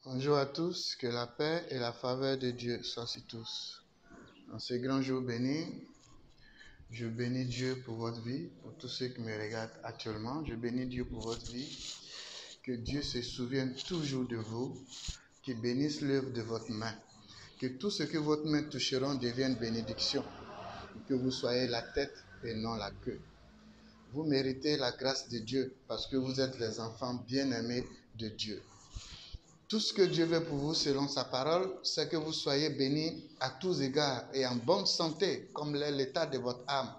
Bonjour à tous, que la paix et la faveur de Dieu soient sur tous. En ce grand jour béni, je bénis Dieu pour votre vie, pour tous ceux qui me regardent actuellement. Je bénis Dieu pour votre vie. Que Dieu se souvienne toujours de vous, qu'il bénisse l'œuvre de votre main. Que tout ce que votre main toucheront devienne bénédiction. Que vous soyez la tête et non la queue. Vous méritez la grâce de Dieu parce que vous êtes les enfants bien-aimés de Dieu. Tout ce que Dieu veut pour vous selon sa parole, c'est que vous soyez bénis à tous égards et en bonne santé, comme l'est l'état de votre âme.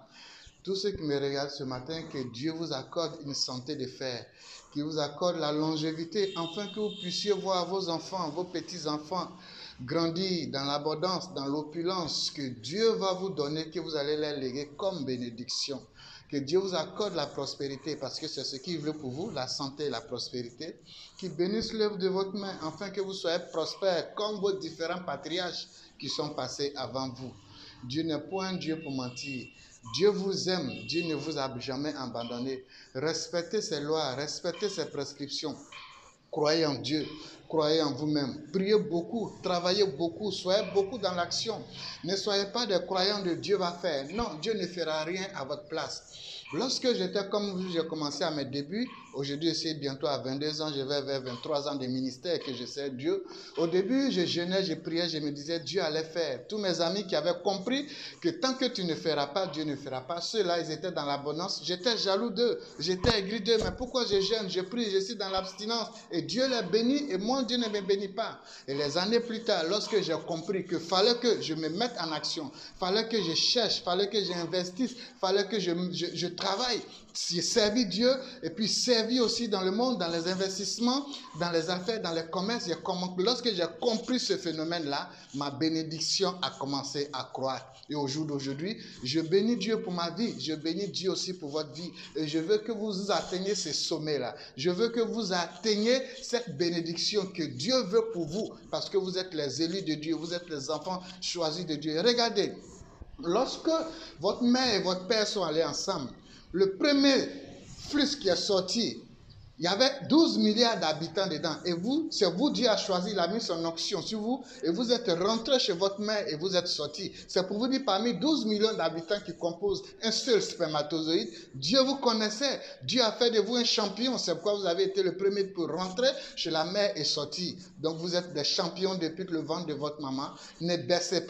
Tous ceux qui me regardent ce matin, que Dieu vous accorde une santé de fer, qu'il vous accorde la longévité, afin que vous puissiez voir vos enfants, vos petits-enfants grandir dans l'abondance, dans l'opulence que Dieu va vous donner, que vous allez les léguer comme bénédiction. Que Dieu vous accorde la prospérité, parce que c'est ce qu'il veut pour vous, la santé et la prospérité. Qu'il bénisse l'œuvre de votre main, afin que vous soyez prospères, comme vos différents patriarches qui sont passés avant vous. Dieu n'est point un Dieu pour mentir. Dieu vous aime, Dieu ne vous a jamais abandonné. Respectez ses lois, respectez ses prescriptions. Croyez en Dieu, croyez en vous-même. Priez beaucoup, travaillez beaucoup, soyez beaucoup dans l'action. Ne soyez pas des croyants de Dieu va faire. Non, Dieu ne fera rien à votre place. Lorsque j'étais comme vous, j'ai commencé à mes débuts. Aujourd'hui, c'est bientôt à 22 ans, je vais vers 23 ans de ministère que je sers Dieu. Au début, je jeûnais, je priais, je me disais, Dieu allait faire. Tous mes amis qui avaient compris que tant que tu ne feras pas, Dieu ne fera pas. Ceux-là, ils étaient dans l'abondance. J'étais jaloux d'eux, j'étais aigri d'eux. Mais pourquoi je jeûne, je prie, je suis dans l'abstinence? Et Dieu les bénit et moi, Dieu ne me bénit pas. Et les années plus tard, lorsque j'ai compris qu'il fallait que je me mette en action, fallait que je cherche, fallait que j'investisse, fallait que je travaille, j'ai servi Dieu et puis servi aussi dans le monde, dans les investissements, dans les affaires, dans les commerces. Lorsque j'ai compris ce phénomène-là, ma bénédiction a commencé à croître. Et au jour d'aujourd'hui, je bénis Dieu pour ma vie, je bénis Dieu aussi pour votre vie. Et je veux que vous atteigniez ces sommets-là. Je veux que vous atteigniez cette bénédiction que Dieu veut pour vous, parce que vous êtes les élus de Dieu, vous êtes les enfants choisis de Dieu. Regardez, lorsque votre mère et votre père sont allés ensemble, le premier flux qui est sorti, il y avait 12 milliards d'habitants dedans. Et vous, c'est vous, Dieu a choisi, il a mis son onction sur vous. Et vous êtes rentré chez votre mère et vous êtes sorti. C'est pour vous dire, parmi 12 millions d'habitants qui composent un seul spermatozoïde, Dieu vous connaissait. Dieu a fait de vous un champion. C'est pourquoi vous avez été le premier pour rentrer chez la mère et sortir. Donc vous êtes des champions depuis le ventre de votre maman. Ne baissez pas.